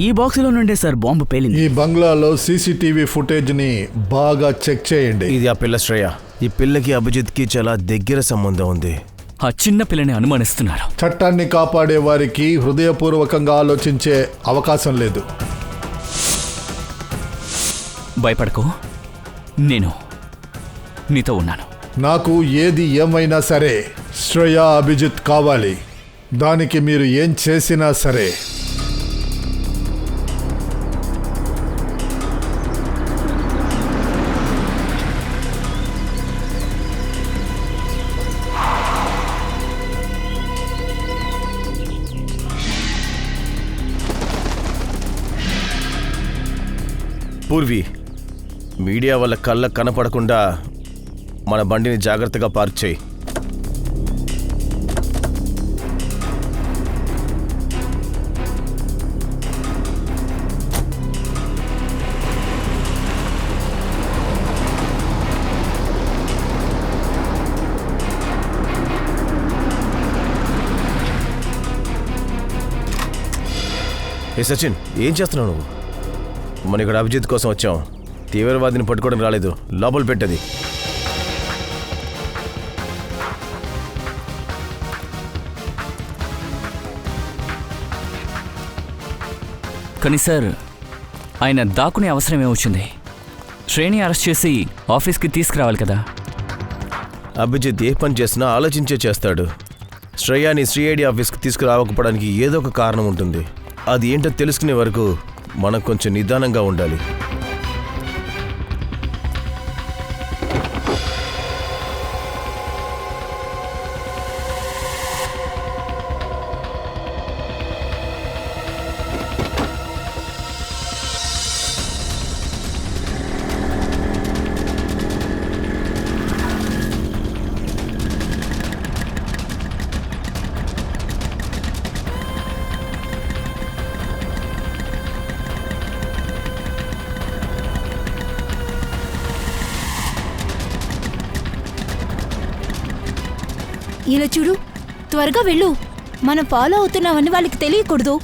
ఈ బాక్సులో నుండే sir bomb పేలింది. ఈ బంగ్లాలో సీసీటీవీ ఫుటేజ్ని బాగా చెక్ చేయండి. ఇది ఆ పిల్ల శ్రేయ. ఈ పిల్లకి అభిజిత్కి చాలా దగ్గర సంబంధం ఉంది. ఆ చిన్న పిల్లని అనుమానిస్తున్నారు. చట్టాన్ని కాపాడే వారికి హృదయపూర్వకంగా ఆలోచించే అవకాశం లేదు. భయపడకు, నేను నీతో ఉన్నాను. నాకు ఏది ఏమైనా సరే శ్రేయ అభిజిత్ కావాలి. దానికి మీరు ఏం చేసినా సరే. పూర్వి, మీడియా వాళ్ళ కళ్ళకు కనపడకుండా మన బండిని జాగ్రత్తగా పార్క్ చేయి. ఏ సచిన్, ఏం చేస్తున్నావు నువ్వు? మన ఇక్కడ అభిజిత్ కోసం వచ్చాం. తీవ్రవాదిని పట్టుకోవడం రాలేదు. లోపల పెట్టది. కానీ సార్, ఆయన దాక్కునే అవసరం ఏమొచ్చింది? శ్రేణి అరెస్ట్ చేసి ఆఫీస్కి తీసుకురావాలి కదా. అభిజిత్ ఏ పని చేసినా ఆలోచించే చేస్తాడు. శ్రేయాని సిఐడి ఆఫీస్కి తీసుకురావకపోవడానికి ఏదో ఒక కారణం ఉంటుంది. అది ఏంటో తెలుసుకునే వరకు మనం కొంచెం నిదానంగా ఉండాలి. ఇలా చూడు, త్వరగా వెళ్ళు. మనం ఫాలో అవుతున్నామని వాళ్ళకి తెలియకూడదు.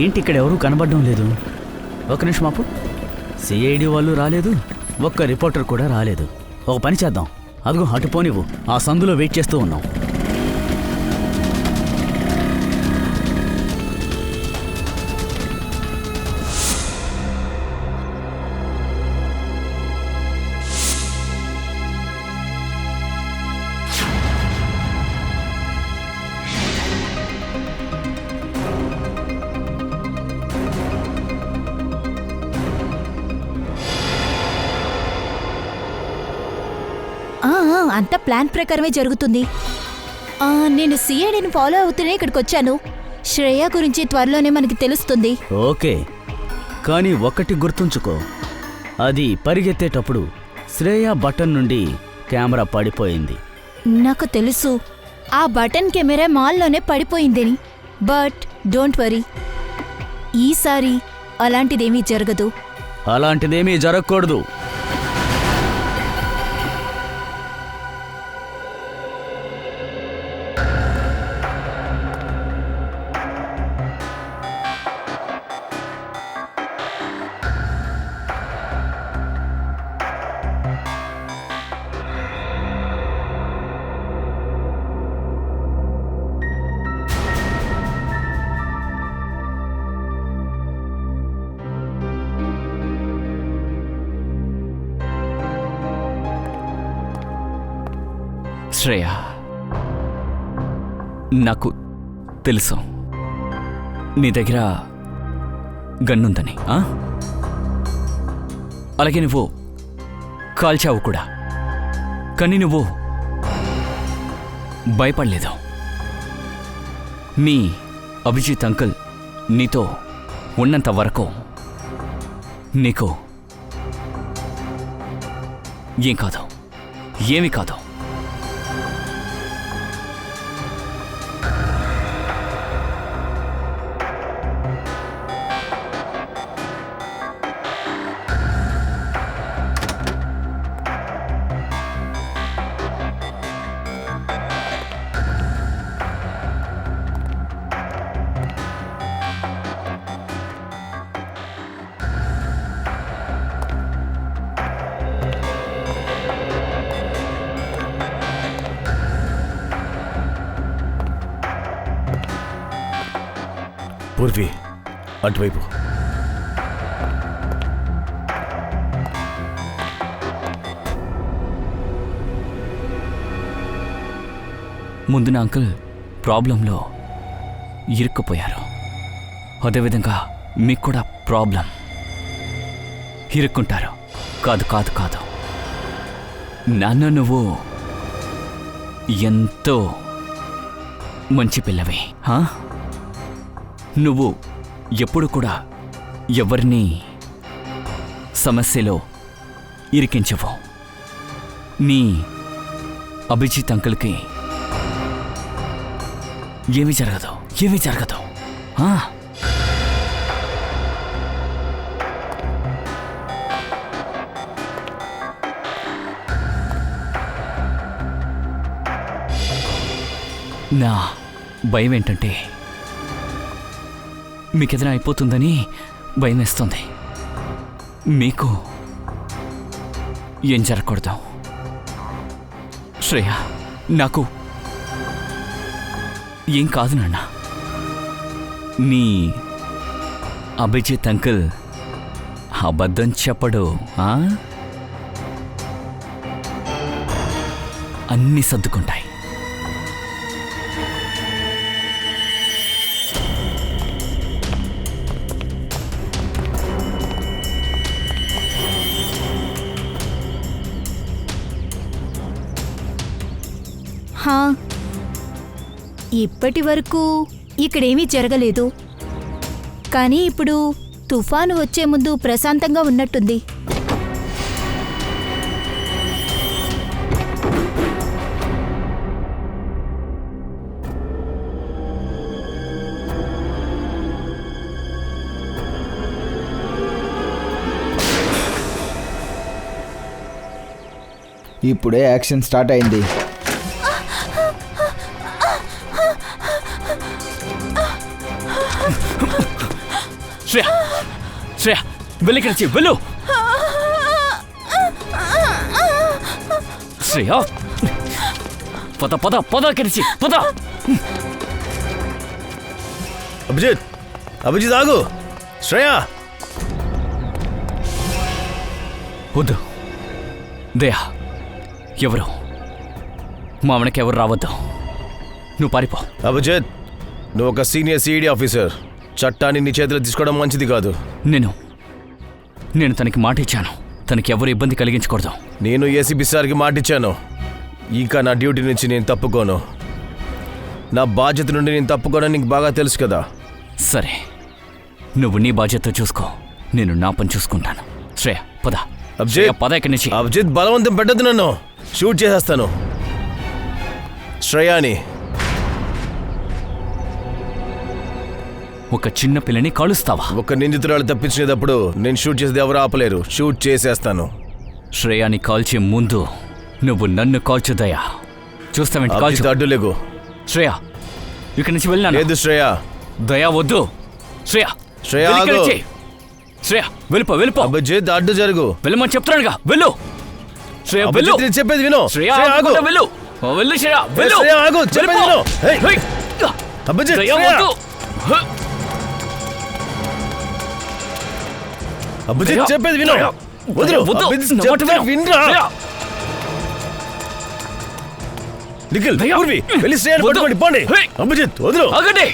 ఏంటి ఇక్కడ ఎవరూ కనబడడం లేదు? ఒక నిమిషం ఆపు. సిఐడి వాళ్ళు రాలేదు, ఒక్క రిపోర్టర్ కూడా రాలేదు. ఒక పని చేద్దాం, అదిగో అటు పోనివ్వు. ఆ సందులో వెయిట్ చేస్తూ ఉన్నాం. అంతా ప్లాన్ ప్రకారమే జరుగుతుంది. నేను సిఐడిని ఫాలో అవుతూనే ఇక్కడికి వచ్చాను. శ్రేయ గురించి త్వరలోనే మనకి తెలుస్తుంది. ఓకే, కానీ ఒకటి గుర్తుంచుకో, అది పరిగెత్తేటప్పుడు శ్రేయ బటన్ నుండి కెమెరా పడిపోయింది. నాకు తెలుసు ఆ బటన్ కెమెరా మాల్లోనే పడిపోయిందని. బట్ డోంట్ వరీ, ఈసారి అలాంటిదేమీ జరగదు. అలాంటిదేమీ జరగకూడదు. శ్రేయ, నాకు తెలుసు నీ దగ్గర గన్నుందని. అలాగే నువ్వు కాల్చావు కూడా. కానీ నువ్వు భయపడలేదు. మీ అభిజిత్ అంకుల్ నీతో ఉన్నంత వరకు నీకు ఏం కాదు, ఏమీ కాదు. పూర్వి అటువైపు. ముందున అంకుల్ ప్రాబ్లంలో ఇరుక్కుపోయారు. అదేవిధంగా మీకు కూడా ప్రాబ్లం. ఇరుక్కుంటారు. కాదు కాదు కాదు, నాన్న నువ్వు ఎంతో మంచి పిల్లవి. నువ్వు ఎప్పుడు కూడా ఎవరిని సమస్యలో ఇరికించవు. నీ అభిజిత్ అంకుల్కి ఏమీ జరగదు, ఏమీ జరగదు. నా భయం ఏంటంటే మీకేదైనా అయిపోతుందని భయం వేస్తుంది. మీకు ఏం జరగకూడదు. శ్రేయ, నాకు ఏం కాదు నాన్న. నీ అభిజిత్ అంకుల్ అబద్ధం చెప్పడు. అన్నీ సర్దుకుంటాయి. ఇప్పటి వరకు ఇక్కడేమీ జరగలేదు, కానీ ఇప్పుడు తుఫాను వచ్చే ముందు ప్రశాంతంగా ఉన్నట్టుంది. ఇప్పుడే యాక్షన్ స్టార్ట్ అయింది. శ్రేయ, శ్రేయ, వెళ్ళి కలిసి వెళ్ళు. శ్రేయ, పద పద పద కలిసి పద. అభిజిత్, అభిజిత్ ఆగు. శ్రేయ, వద్దు. దయా, ఎవరు మామనకి ఎవరు రావద్దు. నువ్వు పారిపో. అభిజిత్, నువ్వు ఒక సీనియర్ సిఐడి ఆఫీసర్. చట్టాన్ని నీ చేతిలో తీసుకోవడం మంచిది కాదు. నేను తనకి మాట ఇచ్చాను. తనకి ఎవరు ఇబ్బంది కలిగించకూడదు. నేను ఏసీబీ సార్కి మాటిచ్చాను. ఇంకా నా డ్యూటీ నుంచి నేను తప్పుకోను. నా బాధ్యత నుండి నేను తప్పుకోనని నీకు బాగా తెలుసు కదా. సరే, నువ్వు నీ బాధ్యత చూసుకో, నేను నా పని చూసుకుంటాను. శ్రేయ, పద. అభిజిత్, పద ఇక్కడి నుంచి. అభిజిత్, బలవంతం పెట్టద్దు. నన్ను షూట్ చేసేస్తాను. శ్రేయాని ఒక చిన్న పిల్లని కాలుస్తావా? ఒక నిందితురాలు తప్పించేటప్పుడు నేను షూట్ చేసేది ఎవరు ఆపలేరు. షూట్ చేసేస్తాను. శ్రేయాని కాల్చే ముందు నువ్వు నన్ను కాల్చు. దయా, చూస్తావేంటి? కాల్చు. అడ్డులేగు. శ్రేయ, ఇక్కడి నుంచి వెళ్ళినా. లేదు శ్రేయ. దయా, వద్దు. శ్రేయ, శ్రేయ, శ్రేయ, వెళ్ళిపో, వెళ్ళిపో. అభిజిత్, అడ్డు జరుగు. వెళ్ళమని చెప్తున్నానుగా, వెళ్ళు. శ్రేయ, వెళ్ళు. చెప్పేది విను. శ్రేయ, ఆగు. వెళ్ళు. వెళ్ళు శ్రేయ, వెళ్ళు. శ్రేయ, ఆగు. చెప్పేది విను. అభిజిత్, దయా, వద్దు. అభిజిత్, చెప్పేది విను. వదులు. అభిజిత్, చెప్పేది వినరా. నిఖిల్, పూర్వి, వెళ్ళి శ్రేయని పట్టుకోండి. పోండి. అభిజిత్, వదులు. ఆగండి.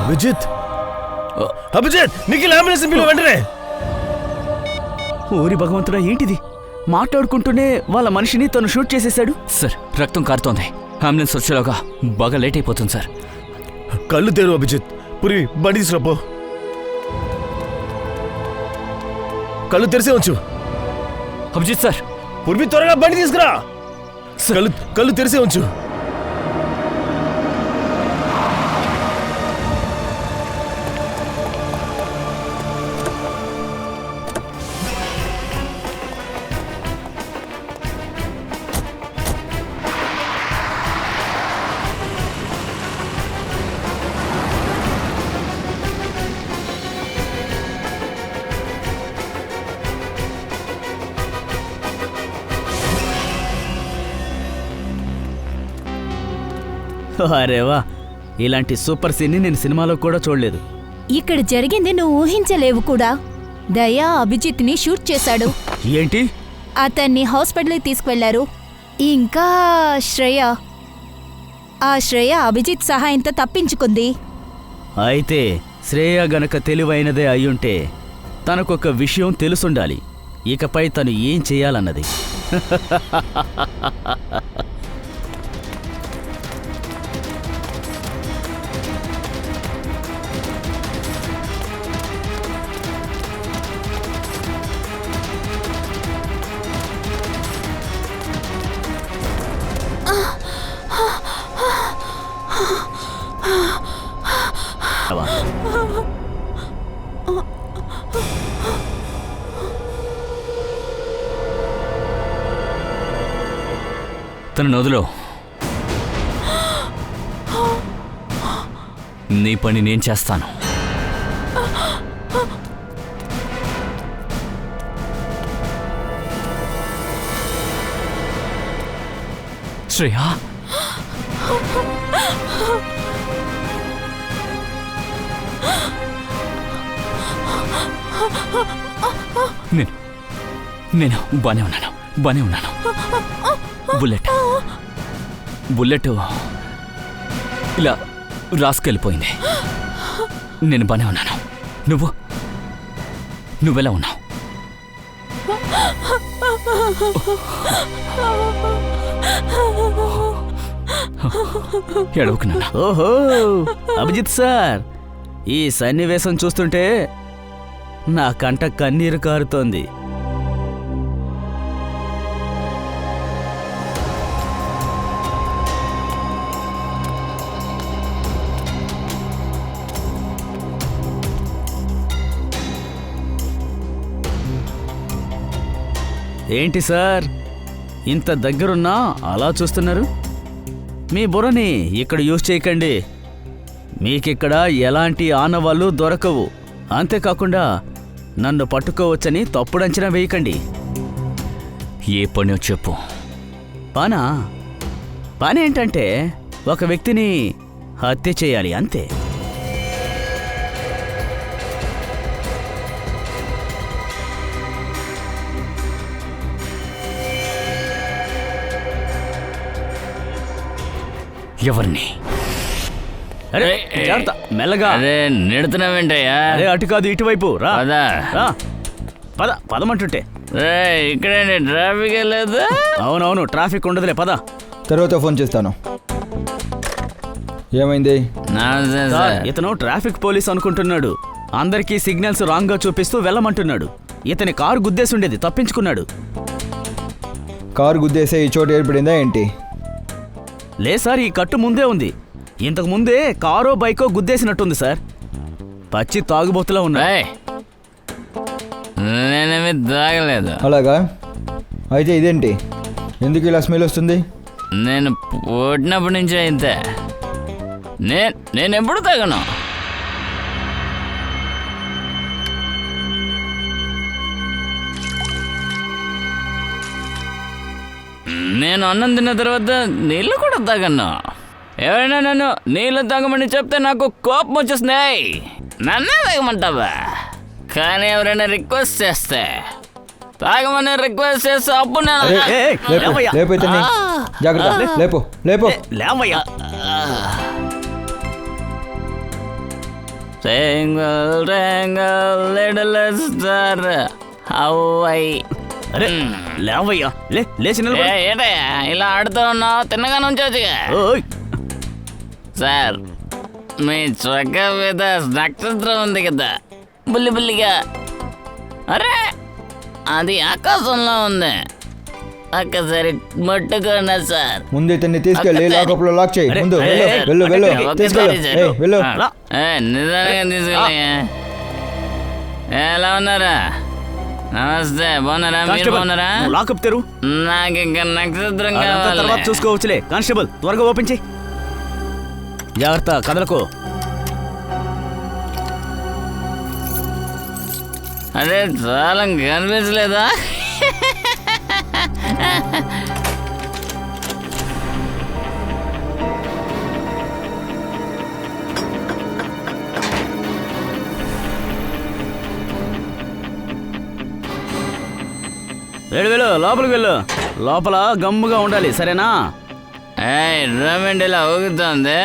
అభిజిత్, అభిజిత్, నిఖిల్ అంబులెన్స్ పిలువు వెంటనే. ఓరి భగవంతుడా, ఏంటిది? మాట్లాడుకుంటూనే వాళ్ళ మనిషిని తను షూట్ చేసేశాడు. సార్, రక్తం కారుతోంది. అంబులెన్స్ వచ్చేలాగా బాగా లేట్ అయిపోతుంది సార్. కళ్ళు తెరు అభిజిత్. పురి, బండి తీసుకురాపో. కళ్ళు తెరిసే ఉంచు. అభిజిత్ సార్. పుర్వి, త్వరగా బండి తీసుకురా. కళ్ళు తెరిసే ఉంచు. అరేవా, ఇలాంటి సూపర్ సీన్ని నేను సినిమాలో కూడా చూడలేదు. ఇక్కడ జరిగింది నువ్వు ఊహించలేవు కూడా. దయా అభిజిత్ని షూట్ చేశాడు. ఏంటి? అతన్ని హాస్పిటల్కి తీసుకువెళ్లారు. ఇంకా ఆ శ్రేయ అభిజిత్ సహాయంతో తప్పించుకుంది. అయితే శ్రేయ గనక తెలివైనదే అయ్యుంటే తనకొక విషయం తెలుసుండాలి, ఇకపై తను ఏం చేయాలన్నది. తను నదులో నీ పని నేను చేస్తాను. శ్రేయా, నేను బానే ఉన్నాను. బుల్లెట్ ఇలా రాసుకెళ్ళిపోయింది. నేను బానే ఉన్నాను. నువ్వెలా ఉన్నావు? ఎడవకున్నా. ఓహో, అభిజిత్ సార్, ఈ సన్నివేశం చూస్తుంటే నా కంట కన్నీరు కారుతోంది. ఏంటి సార్, ఇంత దగ్గరున్నా అలా చూస్తున్నారు? మీ బుర్రని ఇక్కడ యూజ్ చేయకండి. మీకిక్కడ ఎలాంటి ఆనవాళ్ళు దొరకవు. అంతేకాకుండా నన్ను పట్టుకోవచ్చని తప్పుడు అంచనా వేయకండి. ఏ పనో చెప్పు. పని ఏంటంటే ఒక వ్యక్తిని హత్య చేయాలి, అంతే. ఎవరిని? అరే జాగ్రత్త, మెల్లగా. అరే నెడుతున్నావేంటయ్యా? అరే అటు కాదు, ఇటువైపు రా. పదమంటుంటే. ఇక్కడే ట్రాఫిక్ లేదు. అవునవును, ట్రాఫిక్ ఉండదులే, పద. తర్వాత ఫోన్ చేస్తాను. ఏమైంది? ఇతను ట్రాఫిక్ పోలీస్ అనుకుంటున్నాడు. అందరికీ సిగ్నల్స్ రాంగ్ గా చూపిస్తూ వెళ్ళమంటున్నాడు. ఇతని కారు గుద్దేసుండేది, తప్పించుకున్నాడు. కారు గుద్దేసే ఈ చోటు ఏర్పడిందా ఏంటి? లే సార్, ఈ కట్టు ముందే ఉంది. ఇంతకు ముందే కారో బైకో గుద్దేసినట్టుంది సార్. పచ్చి తాగుబోతులా ఉన్నా. నేనేమి తాగలేదు. అలాగా? అయితే ఇదేంటి, ఎందుకు ఇలా స్మెల్ వస్తుంది? నేను పుట్టినప్పటి నుంచి అయితే నేను ఎప్పుడు తాగను. నేను అన్నం తిన్న తర్వాత నీళ్ళు కూడా తాగను. ఎవరైనా నన్ను నీళ్ళు తాగమని చెప్తే నాకు కోపం వచ్చేస్తున్నాయి. నన్నే తాగమంటావా? కానీ ఎవరైనా రిక్వెస్ట్ చేస్తే తాగమని రిక్వెస్ట్ చేస్తే అప్పుడు జాగ్రత్త, లేపు లేపు. లేవయ్యా. సింగిల్ సింగిల్ లిటిల్ స్టార్ హౌవై. అరే లేవయ్యా, లేచి నిలబడు. ఏటయ్యా ఇలా ఆడుతూ ఉన్నావు? తిన్నగానే ఉంచొచ్చుగా. సార్, మీ చొక్క మీద నక్షత్రం ఉంది కదా, బుల్లి బుల్లిగా. అరే అది ఆకాశంలో ఉంది. ఒక్కసారి ముట్టుకున్నా సార్. ముందు ఇతన్ని తీసుకెళ్ళి లాకప్ లో లాక్ చేయి. ముందు వెళ్ళు వెళ్ళు వెళ్ళు. నిజంగా తీసుకెళ్ళి. ఎలా ఉన్నారా? నమస్తే, బాగున్నారా? మీరు బాగున్నారా? లాకప్ తెరు. నాకు ఇంకా నక్షత్రం తర్వాత చూసుకోవచ్చులే. కానిస్టేబుల్, త్వరగా ఓపెన్ చేయి. జాగ్రత్త, కదలకు. అదే చాలా కనిపించలేదా? లోపలికి వెళ్ళు. లోపల గమ్ముగా ఉండాలి, సరేనా? ఏయ్ డ్రమ్ ఇలా ఊగుతుంది.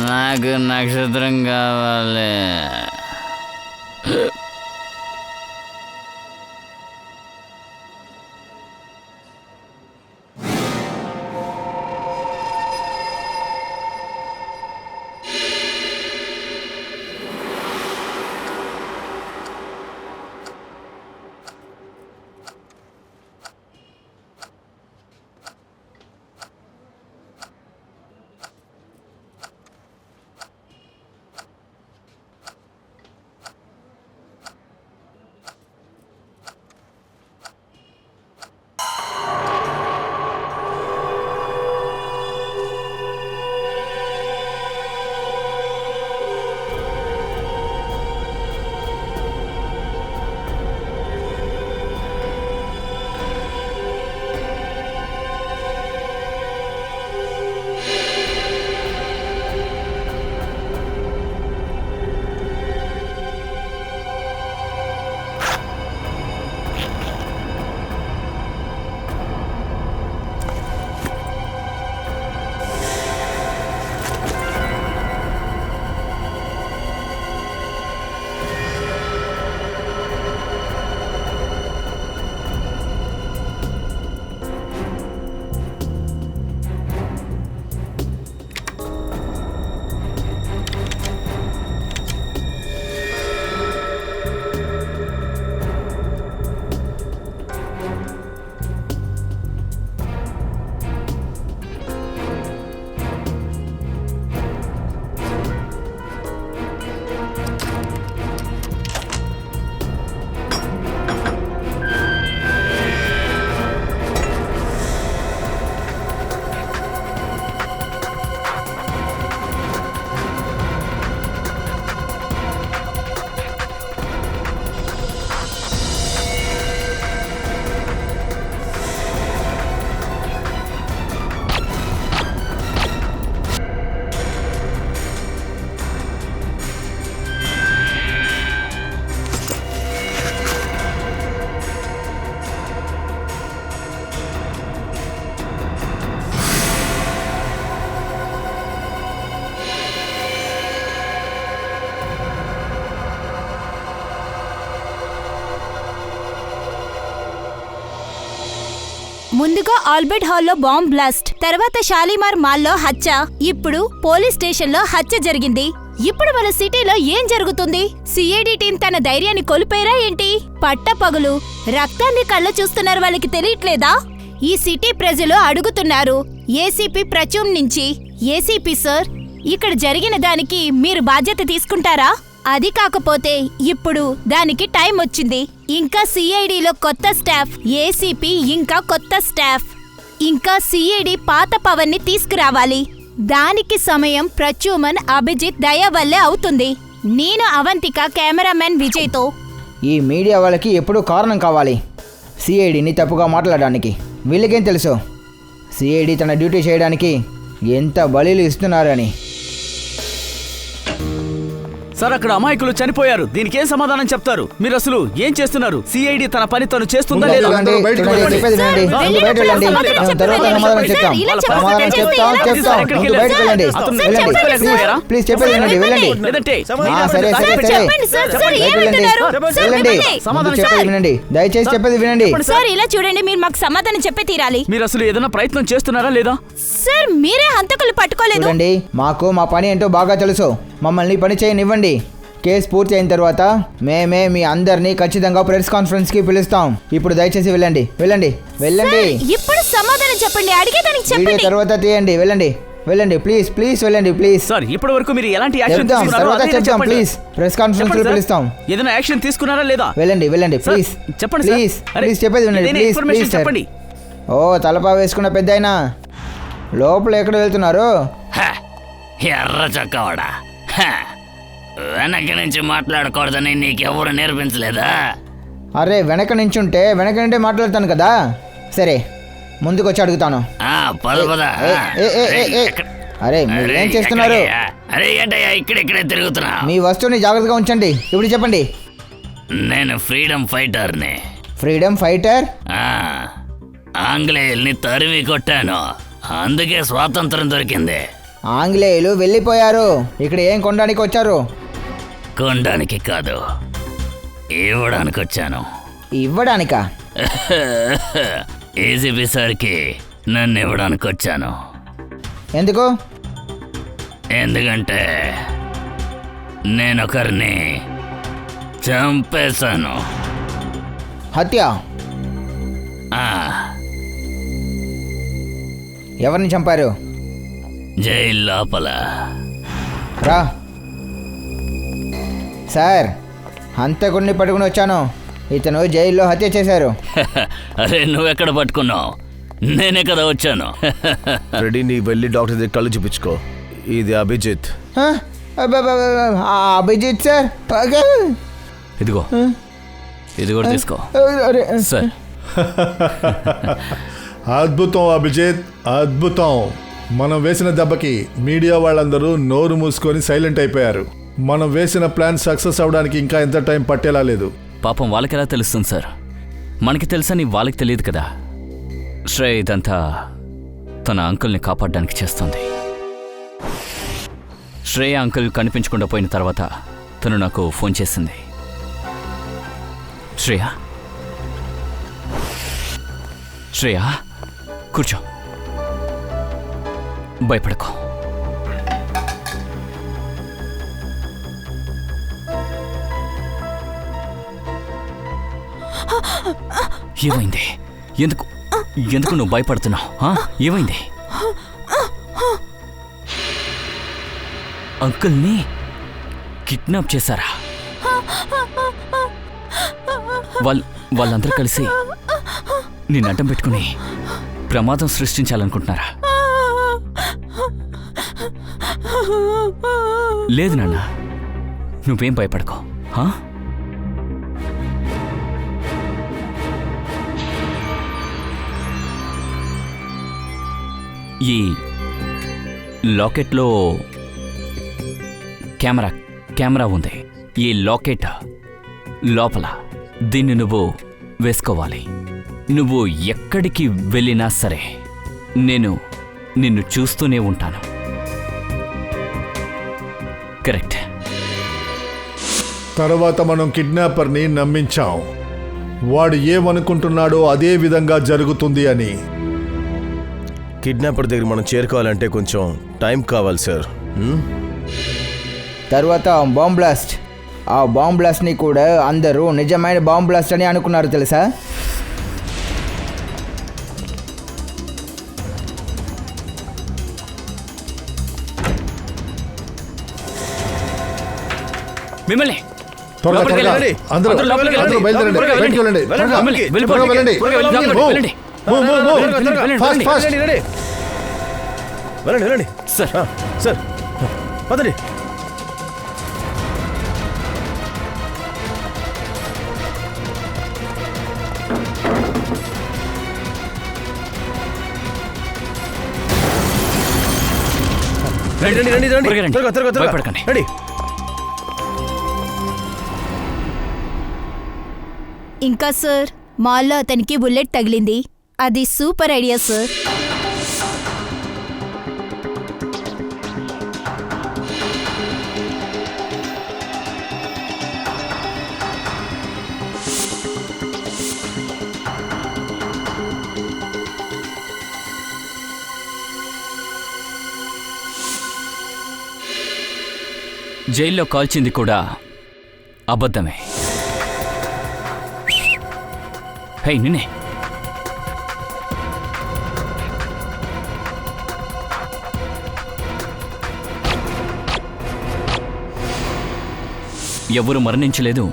నాకు నక్షత్రం కావాలి. ముందుగా ఆల్బర్ట్ హాల్లో బాంబ్ బ్లాస్ట్, తర్వాత షాలిమార్ మాల్లో హత్య, ఇప్పుడు పోలీస్ స్టేషన్లో హత్య జరిగింది. ఇప్పుడు మన సిటీలో ఏం జరుగుతుంది? సిఐడి టీం తన ధైర్యాన్ని కోల్పోయారా ఏంటి? పట్టపగలు రక్తాన్ని కళ్ళ చూస్తున్నారు, వాళ్ళకి తెలియట్లేదా? ఈ సిటీ ప్రజలు అడుగుతున్నారు ఏసీపీ ప్రచూమ్ నుంచి. ఏసీపీ సార్, ఇక్కడ జరిగిన దానికి మీరు బాధ్యత తీసుకుంటారా? అది కాకపోతే ఇప్పుడు దానికి టైం వచ్చింది. ఇంకా సిఐడిలో కొత్త స్టాఫ్, ఏసీపీ ఇంకా కొత్త స్టాఫ్, ఇంకా సిఐడి పాత పవర్ ని తీసుకురావాలి. దానికి సమయం ప్రచూమన్, అభిజిత్ దయ వల్లే అవుతుంది. నేను అవంతిక, కెమెరామెన్ విజయ్తో. ఈ మీడియా వాళ్ళకి ఎప్పుడూ కారణం కావాలి సిఐడిని తప్పుగా మాట్లాడడానికి. వీళ్ళకేం తెలుసు సిఐడి తన డ్యూటీ చేయడానికి ఎంత బలీలు ఇస్తున్నారని. సార్, అక్కడ అమాయకులు చనిపోయారు. దీనికి ఏం సమాధానం చెప్తారు? మీరు అసలు ఏం చేస్తున్నారు? సిఐడి తన పని తను చేస్తుందా లేదా? దయచేసి చెప్పేది వినండి సార్. ఇలా చూడండి, మీరు మాకు సమాధానం చెప్పే తీరాలి. మీరు అసలు ఏదైనా ప్రయత్నం చేస్తున్నారా లేదా? సార్, మీరే హంతకులు పట్టుకోలేదు. చూడండి, మాకు మా పని ఏంటో బాగా తెలుసు. మమ్మల్ని పని చేయనివ్వండి. కేసు పూర్తి అయిన తర్వాత మేమే మీ అందరినీ ఖచ్చితంగా ప్రెస్ కాన్ఫరెన్స్ కి పిలుస్తాం. ఇప్పుడు దయచేసి వెళ్ళండి, వెళ్ళండి, వెళ్ళండి. ఇప్పుడు సమాధానం చెప్పండి, అడిగేదానికి వీడియో చెప్పండి. తర్వాత తీయండి. వెళ్ళండి, వెళ్ళండి, ప్లీజ్ ప్లీజ్ వెళ్ళండి, ప్లీజ్. సార్, ఇప్పటి వరకు మీరు ఎలాంటి యాక్షన్ చెప్తాం, తీసుకున్నారో తర్వాత అదేనా చెప్తాం. చెప్పండి. ప్లీజ్ ప్రెస్ కాన్ఫరెన్స్ లో చెప్పండి సార్. పిలుస్తాం. ఏదైనా యాక్షన్ తీసుకున్నారా లేదా? వెళ్ళండి, వెళ్ళండి, సార్, ప్లీజ్ చెప్పండి సార్. ప్లీజ్ అరే, ప్లీజ్ చెప్పేది వినండి, ఏదైనా ప్లీజ్ ఇన్ఫర్మేషన్ ప్లీజ్ సార్. చెప్పండి. ఓ, తలపా వేసుకున్న పెద్ద అయినా లోపల ఎక్కడ వెళ్తున్నారు? ఎర్ర చక్కవాడా, వెనక్కి నుంచి మాట్లాడకూడదని నీకెవరు నేర్పించలేదా? అరే, వెనక నుంచుంటే వెనక నుండే మాట్లాడతాను కదా. సరే, ముందుకు వచ్చి అడుగుతాను. పద పద. అరే, మీరు ఏం చేస్తున్నారు? అరే ఏంటయ్యా ఇక్కడెక్కడే తిరుగుతున్నా? మీ వస్తువుని జాగ్రత్తగా ఉంచండి. ఇప్పుడు చెప్పండి. నేను ఫ్రీడమ్ ఫైటర్ని. Freedom fighter? ఆ, ఆంగ్లేయుల్ని తరిమి కొట్టాను, అందుకే స్వాతంత్రం దొరికింది. ఆంగ్లేయులు వెళ్ళిపోయారు. ఇక్కడ ఏం కొనడానికి వచ్చారు? కొనడానికి కాదు, ఇవ్వడానికి వచ్చాను. ఇవ్వడానికా? ఏసీపీ సార్కి నన్ను ఇవ్వడానికి వచ్చాను. ఎందుకు? ఎందుకంటే నేనొకరిని చంపేశాను. హత్య? ఆ, ఎవరిని చంపారు? జైలు లోపల. రా సార్, హంతకుడిని పట్టుకుని వచ్చాను. ఇతను జైల్లో హత్య చేశారు. అరే నువ్వెక్కడ పట్టుకున్నావు? నేనే కదా వచ్చాను. రెడీ, నీ వెళ్ళి డాక్టర్ దగ్గర కళ్ళు చూపించుకో. ఇది అభిజిత్. హ? అభిజిత్ సార్? ఇదిగో ఇది కూడా తీసుకో అరే, సార్. అద్భుతం అభిజిత్, అద్భుతం. మనం వేసిన దెబ్బకి మీడియా వాళ్ళందరూ నోరు మూసుకొని సైలెంట్ అయిపోయారు. మనం వేసిన ప్లాన్ సక్సెస్ అవడానికి ఇంకా ఎంత టైం పట్టేలా లేదు. పాపం వాళ్ళకెలా తెలుస్తుంది సార్? మనకి తెలుసని వాళ్ళకి తెలియదు కదా. శ్రేయ ఇదంతా తన అంకుల్ని కాపాడడానికి చేస్తుంది. శ్రేయ అంకుల్ కనిపించకుండా పోయిన తర్వాత తను నాకు ఫోన్ చేసింది. శ్రేయ, శ్రేయ కూర్చో, భయపడకో. ఏమైంది? ఎందుకు ఎందుకు నువ్వు భయపడుతున్నావు? ఏమైంది? అంకుల్ని కిడ్నాప్ చేశారా? వాళ్ళందరూ కలిసి నిన్ను అడ్డం పెట్టుకుని ప్రమాదం సృష్టించాలనుకుంటున్నారా? లేదు నాన్న, నువ్వేం భయపడకో. ఈ లాకెట్లో కెమెరా ఉంది. ఈ లాకెట్ లోపల దీన్ని నువ్వు వేసుకోవాలి. నువ్వు ఎక్కడికి వెళ్ళినా సరే నేను నిన్ను చూస్తూనే ఉంటాను. కరెక్ట్. తర్వాత మనం కిడ్నాపర్ని నమ్మించాం. వాడు ఏమనుకుంటున్నాడో అదే విధంగా జరుగుతుంది అని. కిడ్నాపర్ దగ్గర మనం చేరుకోవాలంటే కొంచెం టైం కావాలి సార్. తర్వాత బాంబ్ బ్లాస్ట్. ఆ బాంబ్ బ్లాస్ట్ని కూడా అందరూ నిజమైన బాంబ్ బ్లాస్ట్ అని అనుకున్నారు తెలుసా? మిమ్మల్ని త్వరగా, లోపలికి త్వరగా. వెళ్ళండి. అందరూ లోపలికి అందరూ బయలుదేరండి. త్వరగా బయటికి వెళ్ళండి. త్వరగా. వెళ్ళండి. త్వరగా వెళ్ళండి. వెళ్ళండి. Move, move, move. Fast, fast. వెళ్ళండి సార్, సార్, పదండి. రండి త్వరగా రండి. త్వరగా భయపడకండి. రండి. ఇంకా సార్, మాల్లో అతనికి బుల్లెట్ తగిలింది. అది సూపర్ ఐడియా సార్. జైల్లో కాల్చింది కూడా అబద్ధమే. హే నిన్నే. ఎవరు మరణించలేదు,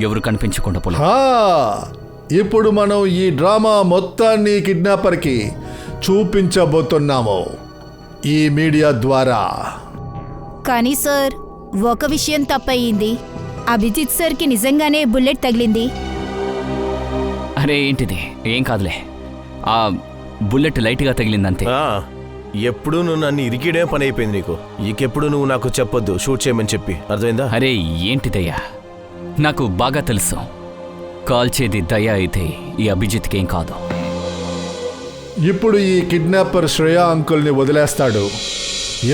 ఎవరు కనిపించకుండా పోలేదు. ఇప్పుడు మనం ఈ డ్రామా మొత్తాన్ని కిడ్నాపర్కి చూపించబోతున్నాము ఈ మీడియా ద్వారా. కానీ సార్, ఒక విషయం తప్పయింది. అభిజిత్ సార్కి నిజంగానే బుల్లెట్ తగిలింది. అరే ఏంటిది? ఏం కాదులే, ఆ బుల్లెట్ లైట్గా తగిలిందంతే. ఎప్పుడు నువ్వు నన్ను ఇరికిడే పని అయిపోయింది నీకు. ఇంకెప్పుడు నువ్వు నాకు చెప్పొద్దు షూట్ చేయమని చెప్పి, అర్థమైందా? అరే ఏంటి దయ్యా, నాకు బాగా తెలుసు కాల్చేది దయ్యా అయితే ఈ అభిజిత్కి ఏం కాదు. ఇప్పుడు ఈ కిడ్నాపర్ శ్రేయా అంకుల్ని వదిలేస్తాడు,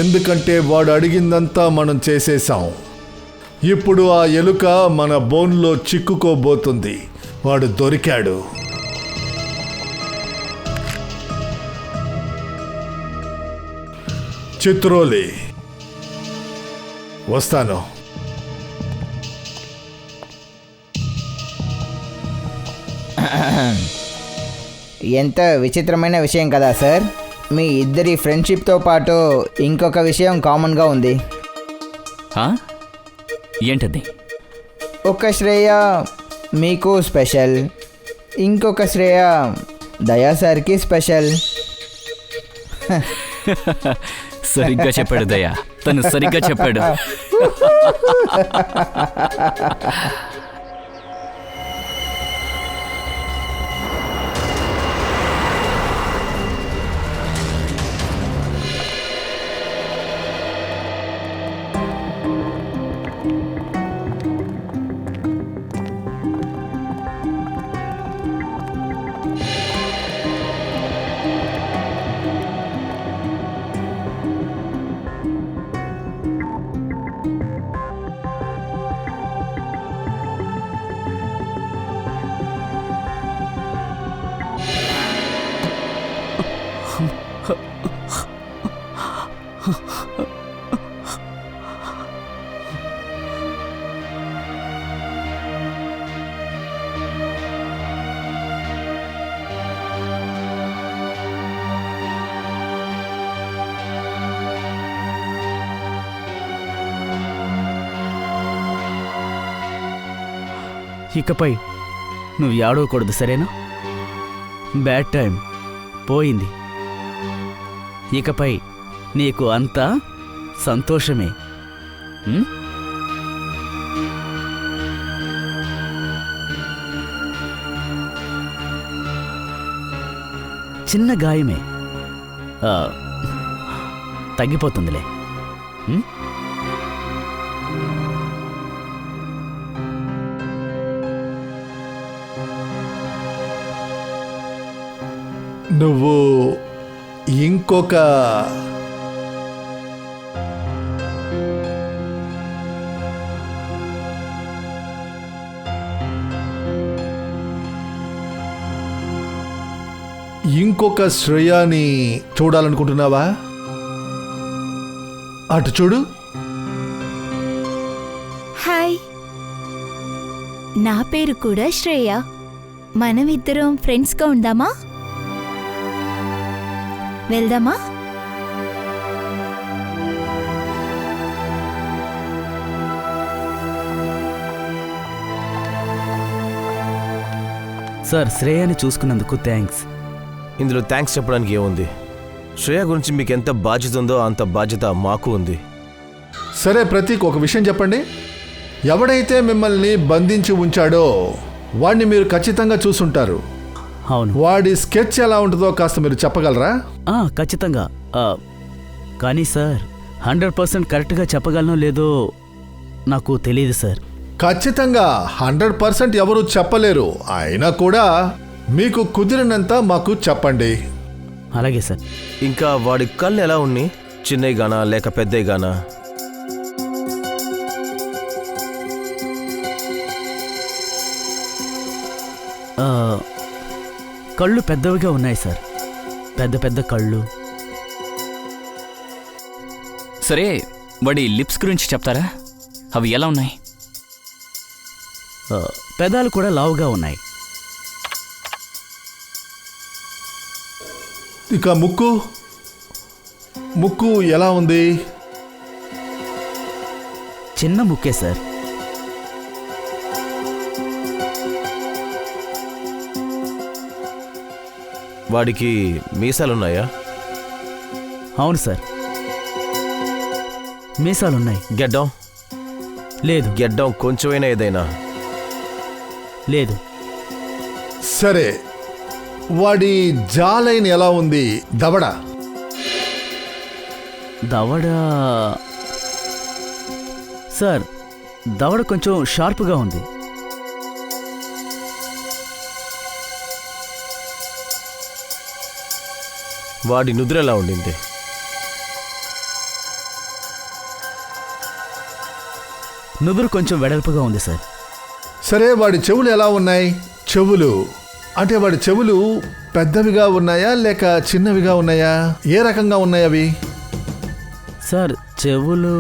ఎందుకంటే వాడు అడిగిందంతా మనం చేసేసాం. ఇప్పుడు ఆ ఎలుక మన బోన్లో చిక్కుకోబోతుంది. వాడు దొరికాడు. చిత్రోలి, వస్తాను. ఎంత విచిత్రమైన విషయం కదా సార్. మీ ఇద్దరి ఫ్రెండ్షిప్తో పాటు ఇంకొక విషయం కామన్గా ఉంది. ఆ? ఏంటది? ఒక శ్రేయ మీకు స్పెషల్, ఇంకొక శ్రేయ దయా సార్కి స్పెషల్. సరిగ్గా చెప్పాడు దయ్యా, తను సరిగ్గా చెప్పాడు. ఇకపై నువ్వు ఏడవకూడదు, సరేనా? బ్యాడ్ టైం పోయింది. ఇకపై నీకు అంతా సంతోషమే. ఉం? చిన్న గాయమే, తగ్గిపోతుందిలే. ఉం? నువ్వు ఇంకొక శ్రేయాని చూడాలనుకుంటున్నావా? అటు చూడు. హాయ్, నా పేరు కూడా శ్రేయ. మనమిద్దరం ఫ్రెండ్స్గా ఉందామా? వెళ్దామా? సార్, శ్రేయాని చూసుకున్నందుకు థ్యాంక్స్. ఇందులో థ్యాంక్స్ చెప్పడానికి ఏముంది? శ్రేయ గురించి మీకు ఎంత బాధ్యత ఉందో అంత బాధ్యత మాకు ఉంది. సరే ప్రతీక్, ఒక విషయం చెప్పండి. ఎవడైతే మిమ్మల్ని బంధించి ఉంచాడో వాడిని మీరు ఖచ్చితంగా చూసుంటారు. అవును. వాడి స్కెచ్ ఎలా ఉంటుందో కాస్త మీరు చెప్పగలరా? ఖచ్చితంగా. కానీ సార్, 100% కరెక్ట్గా చెప్పగలనో లేదో నాకు తెలియదు సార్. ఖచ్చితంగా 100% ఎవరు చెప్పలేరు. అయినా కూడా మీకు కుదిరినంత మాకు చెప్పండి. అలాగే సార్. ఇంకా వాడి కళ్ళు ఎలా ఉన్నాయి? చిన్నవి గానా లేక పెద్దవి గానా? కళ్ళు పెద్దవిగా ఉన్నాయి సార్, పెద్ద పెద్ద కళ్ళు. సరే, వాడి లిప్స్ గురించి చెప్తారా? అవి ఎలా ఉన్నాయి? పెదాలు కూడా లావుగా ఉన్నాయి. ఇక ముక్కు ఎలా ఉంది? చిన్న ముక్కే సార్. వాడికి మీసాలున్నాయా? అవును సార్, మీసాలున్నాయి. గెడ్డం? లేదు. గెడ్డం కొంచెమైనా ఏదైనా? లేదు. సరే, వాడి జాలైన్ ఎలా ఉంది? దవడ? దవడ సార్, దవడ కొంచెం షార్ప్గా ఉంది. వాడి నిద్ర ఎలా ఉండింది? నుదురు కొంచెం వెడల్పుగా ఉంది సార్. సరే, వాడి చెవులు ఎలా ఉన్నాయి? చెవులు అంటే వాడి చెవులు పెద్దవిగా ఉన్నాయా లేక చిన్నవిగా ఉన్నాయా? ఏ రకంగా ఉన్నాయి అవి? సార్, చెవులు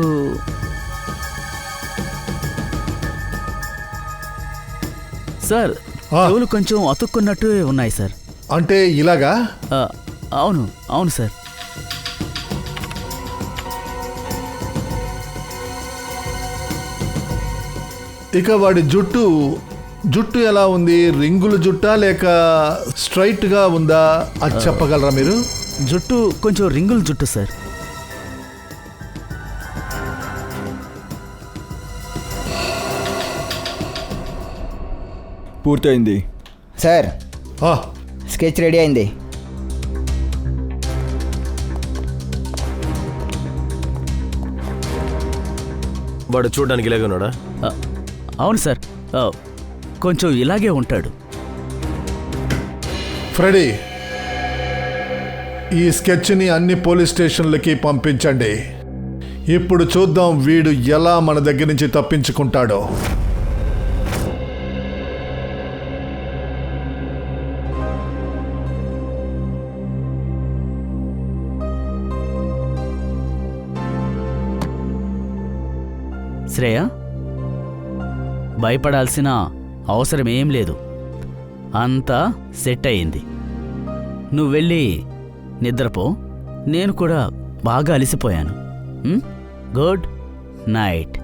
సార్, చెవులు కొంచెం అతుక్కున్నట్టు ఉన్నాయి సార్. అంటే ఇలాగా? అవును అవును సార్. ఇక వాడి జుట్టు ఎలా ఉంది? రింగుల జుట్టా లేక స్ట్రైట్గా ఉందా? అది చెప్పగలరా మీరు? జుట్టు కొంచెం రింగుల జుట్టు సార్. పూర్తయింది సార్. ఆ, స్కెచ్ రెడీ అయింది. వాడు చూడడానికి ఇలాగే ఉన్నాడా? అవును సార్, కొంచెం ఇలాగే ఉంటాడు. ఫ్రెడీ, ఈ స్కెచ్ని అన్ని పోలీస్ స్టేషన్లకి పంపించండి. ఇప్పుడు చూద్దాం వీడు ఎలా మన దగ్గర నుంచి తప్పించుకుంటాడో. శ్రేయ, భయపడాల్సిన అవసరం ఏం లేదు. అంతా సెట్ అయింది. నువ్వు వెళ్ళి నిద్రపో. నేను కూడా బాగా అలసిపోయాను. Good night.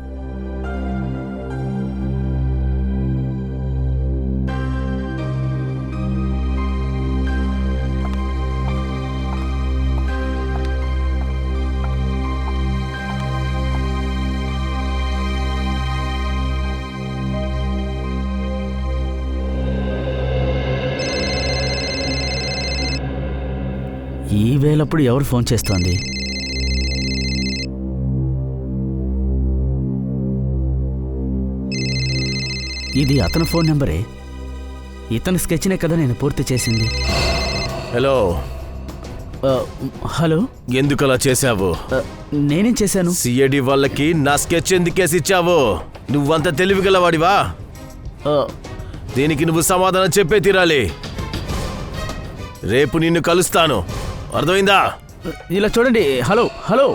ఈ వేళప్పుడు ఎవరు ఫోన్ చేస్తోంది? ఇది అతని ఫోన్ నెంబరే. ఇతని స్కెచ్నే కదా నేను పూర్తి చేసింది. హలో. హలో. ఎందుకు అలా చేశావు? నేనేం చేశాను? సిఐడి వాళ్ళకి నా స్కెచ్ ఎందుకేసి ఇచ్చావు? నువ్వంత తెలివిగలవాడివా? దీనికి నువ్వు సమాధానం చెప్పే తీరాలి. రేపు నిన్ను కలుస్తాను, అర్థమైందా? ఇలా చూడండి. Hello hello.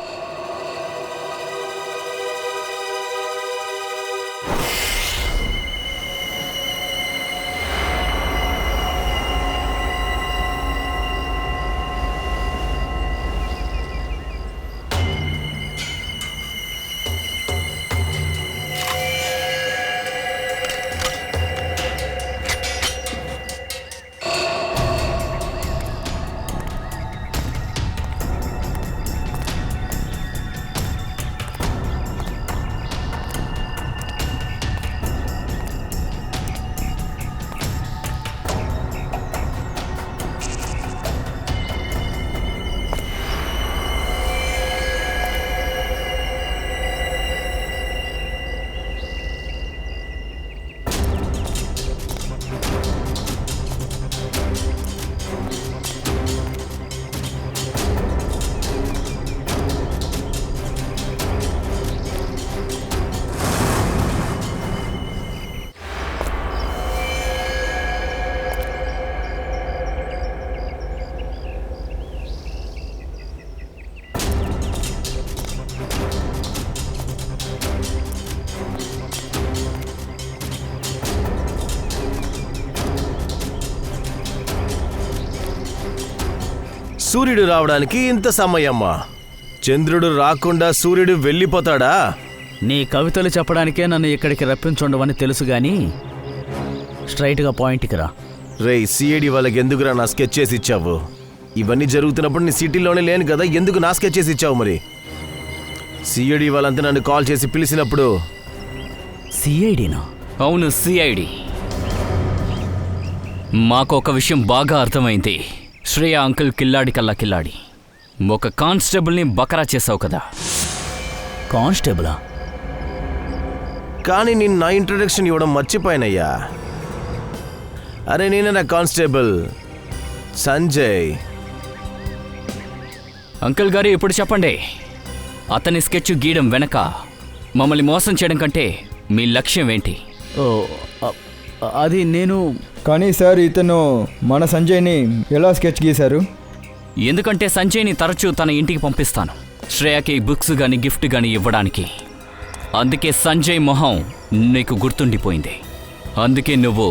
సూర్యుడు రావడానికి ఇంత సమయమ్మా? చంద్రుడు రాకుండా సూర్యుడు వెళ్ళిపోతాడా? నీ కవితలు చెప్పడానికే నన్ను ఇక్కడికి రప్పించుండవని తెలుసు గాని స్ట్రైట్గా పాయింట్కి రా. రేయ్, సిఐడి వాళ్ళకి ఎందుకురా నా స్కెచ్ చేసి ఇచ్చావు? ఇవన్నీ జరుగుతున్నప్పుడు నీ సిటీలోనే లేను కదా, ఎందుకు నా స్కెచ్ చేసి ఇచ్చావు? మరి సిఐడి వాళ్ళంతా నన్ను కాల్ చేసి పిలిచినప్పుడు సిఐడినా? అవును, సిఐడి. మాకు ఒక విషయం బాగా అర్థమైంది. శ్రేయ అంకుల్ కిల్లాడి కల్లా కిల్లాడి. ఒక కానిస్టేబుల్ని బకరా చేసావు కదా. కానిస్టేబులా? కానీ నేను నా ఇంట్రొడక్షన్ ఇవ్వడం మర్చిపోయానయ్యా. అరే నేనే నా కానిస్టేబుల్ సంజయ్. అంకుల్ గారు ఇప్పుడు చెప్పండి, అతని స్కెచ్ గీయడం వెనక మమ్మల్ని మోసం చేయడం కంటే మీ లక్ష్యం ఏంటి? ఓ, అది నేను కానీ సార్ ఇతను మన సంజయ్ని ఎలా స్కెచ్ గీశారు? ఎందుకంటే సంజయ్ని తరచూ తన ఇంటికి పంపిస్తాను, శ్రేయకి బుక్స్ గాని గిఫ్ట్ గాని ఇవ్వడానికి. అందుకే సంజయ్ మొహం నీకు గుర్తుండిపోయింది. అందుకే నువ్వు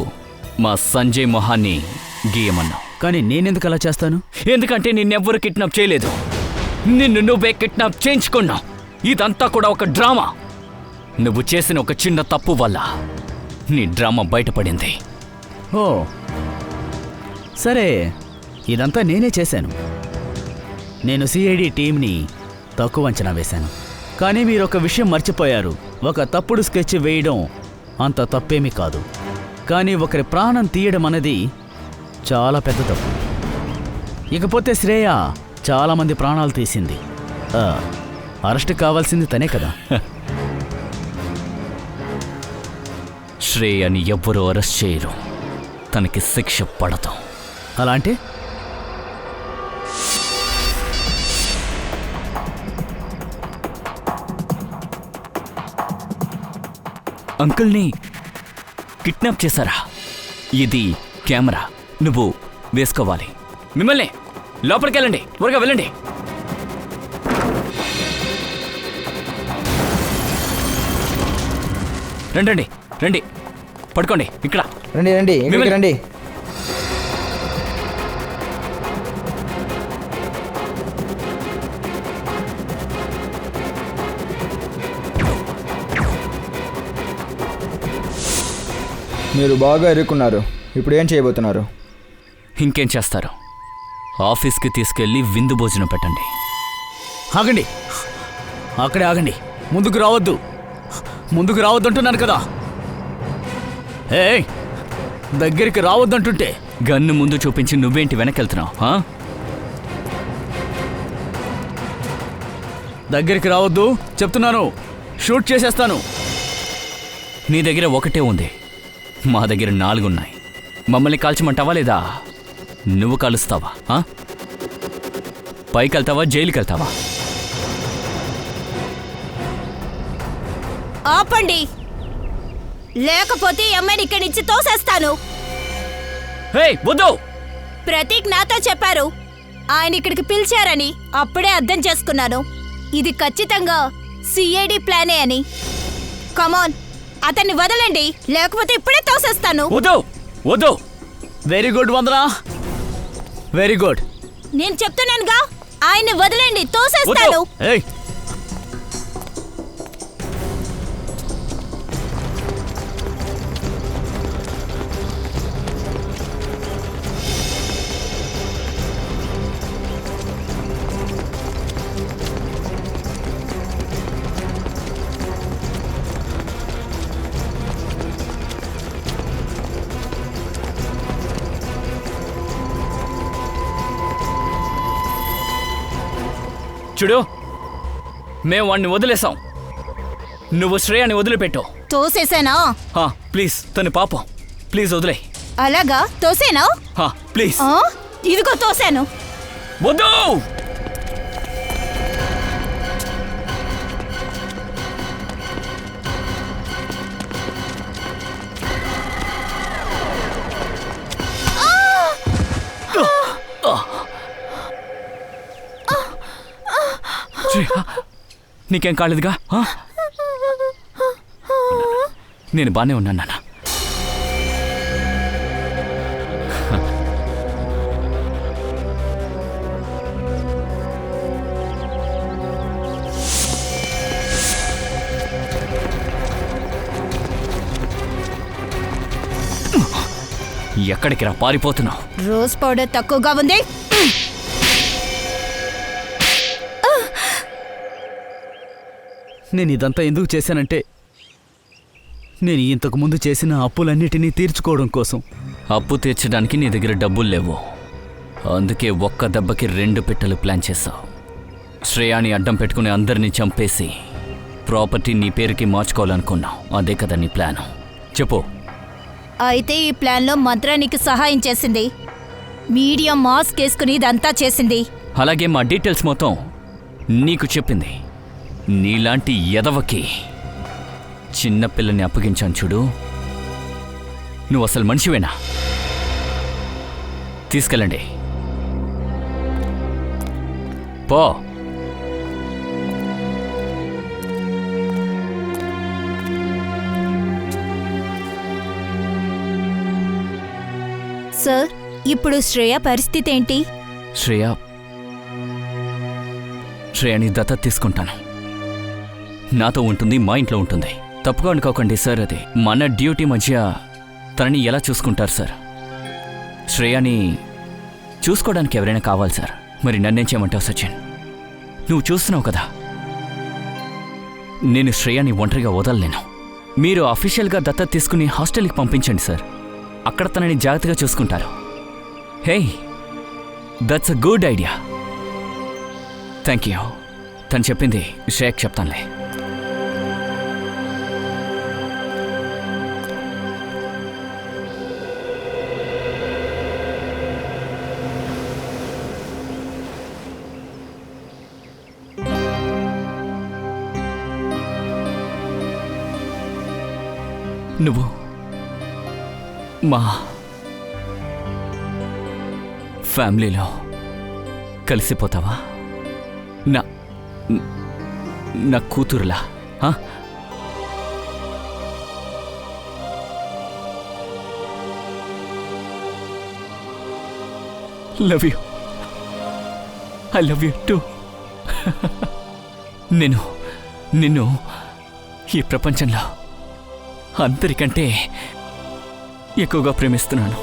మా సంజయ్ మొహాన్ని గీయమన్నావు. కానీ నేనెందుకు అలా చేస్తాను? ఎందుకంటే నిన్నెవ్వరు కిడ్నాప్ చేయలేదు, నిన్ను నువ్వే కిడ్నాప్ చేయించుకున్నావు. ఇదంతా కూడా ఒక డ్రామా. నువ్వు చేసిన ఒక చిన్న తప్పు వల్ల నీ డ్రామా బయటపడింది. ఓ సరే, ఇదంతా నేనే చేశాను. నేను సిఐడి టీంని తక్కువ అంచనా వేశాను. కానీ మీరు ఒక విషయం మర్చిపోయారు. ఒక తప్పుడు స్కెచ్ వేయడం అంత తప్పేమీ కాదు, కానీ ఒకరి ప్రాణం తీయడం అనేది చాలా పెద్ద తప్పు. ఇకపోతే శ్రేయ చాలామంది ప్రాణాలు తీసింది. అరెస్ట్ కావాల్సింది తనే కదా. శ్రేయని ఎవ్వరూ అరెస్ట్ చేయరు, తనకి శిక్ష పడతాం. అలా అంటే అంకుల్ని కిడ్నాప్ చేశారా? ఇది కెమెరా, నువ్వు వేసుకోవాలి. మిమ్మల్ని లోపలికి వెళ్ళండి, త్వరగా వెళ్ళండి. రండి రండి, పడుకోండి ఇక్కడ. రండి రండి, ఇక్కడికి రండి. మీరు బాగా ఇరుక్కున్నారు. ఇప్పుడు ఏం చేయబోతున్నారు? ఇంకేం చేస్తారు, ఆఫీస్కి తీసుకెళ్ళి విందు భోజనం పెట్టండి. ఆగండి, అక్కడే ఆగండి. ముందుకు రావద్దు, ముందుకు రావద్దంటున్నాను కదా. ఏ దగ్గరికి రావద్దంటుంటే. గన్ను ముందు చూపించి నువ్వేంటి వెనకెళ్తున్నావు? దగ్గరికి రావద్దు చెప్తున్నాను, షూట్ చేసేస్తాను. నీ దగ్గర ఒకటే ఉంది, మా దగ్గర 4 ఉన్నాయి. మమ్మల్ని కాల్చమంటావా లేదా నువ్వు కాలుస్తావా? పైకి వెళ్తావా, జైలుకి వెళ్తావా? ఆపండి, లేకపోతే అమ్మాయిని ఇక్కడి నుంచి తోసేస్తాను. హే వద్దు! ప్రతీక్ నాతో చెప్పారు ఆయన ఇక్కడికి పిలిచారని. అప్పుడే అర్థం చేసుకున్నాను ఇది ఖచ్చితంగా సిఐడి ప్లానే అని. కమాన్, అతన్ని వదలండి, లేకపోతే ఇప్పుడే తోసేస్తాను. వద్దు వద్దు. వెరీ గుడ్ వందనా, వెరీ గుడ్. నేను చెప్తున్నానుగా, ఆయన్ని వదలండి, తోసేస్తాను. ఏయ్ చూడు, మేము వాడిని వదిలేసాం, నువ్వు శ్రేయాని వదిలిపెట్టు. తోసేసానా? ప్లీజ్, తను పాపం, ప్లీజ్ వదిలే. అలాగా తోసేనా? ప్లీజ్. ఇదిగో తోసాను. వద్దు. నీకేం కాలేదుగా? నేను బానే ఉన్నాను నాన్న. ఎక్కడికి రా పారిపోతున్నావు? రోజ్ పౌడర్ తక్కువగా ఉంది. నేను ఇదంతా ఎందుకు చేశానంటే, నేను ఇంతకు ముందు చేసిన అప్పులన్నిటినీ తీర్చుకోవడం కోసం. అప్పు తీర్చడానికి నీ దగ్గర డబ్బులు లేవు, అందుకే ఒక్క దెబ్బకి 2 పిట్టలు ప్లాన్ చేశావు. శ్రేయాని అడ్డం పెట్టుకుని అందరినీ చంపేసి ప్రాపర్టీ నీ పేరుకి మార్చుకోవాలనుకున్నావు. అదే కదా నీ ప్లాను? చెప్పు. అయితే ఈ ప్లాన్లో మంత్ర నీకు సహాయం చేసింది. మీడియా మాస్క్ వేసుకుని ఇదంతా చేసింది. అలాగే మా డీటెయిల్స్ మొత్తం నీకు చెప్పింది. నీలాంటి ఎదవకి చిన్నపిల్లని అప్పగించాను చూడు. నువ్వు అసలు మనిషివేనా? తీసుకెళ్ళండి. పో. సార్, ఇప్పుడు శ్రేయ పరిస్థితి ఏంటి? శ్రేయని దత్తత తీసుకుంటాను. నాతో ఉంటుంది, మా ఇంట్లో ఉంటుంది. తప్పుగా అనుకోకండి సార్, అది మన డ్యూటీ మధ్య తనని ఎలా చూసుకుంటారు సార్? శ్రేయాని చూసుకోవడానికి ఎవరైనా కావాలి సార్. మరి నన్నేం చేయమంటావు సచిన్? నువ్వు చూస్తున్నావు కదా, నేను శ్రేయాని ఒంటరిగా వదలలేను. మీరు అఫీషియల్గా దత్తత తీసుకుని హాస్టల్కి పంపించండి సార్. అక్కడ తనని జాగ్రత్తగా చూసుకుంటారు. Hey, that's a good idea. Thank you. తను చెప్పింది శ్రేయకి చెప్తానులే. నువ్వు మా ఫ్యామిలీలో కలిసిపోతావా? నా కూతురులా? Love you. I love you too. నిన్ను ఈ ప్రపంచంలో అందరికంటే ఎక్కువగా ప్రేమిస్తున్నాను.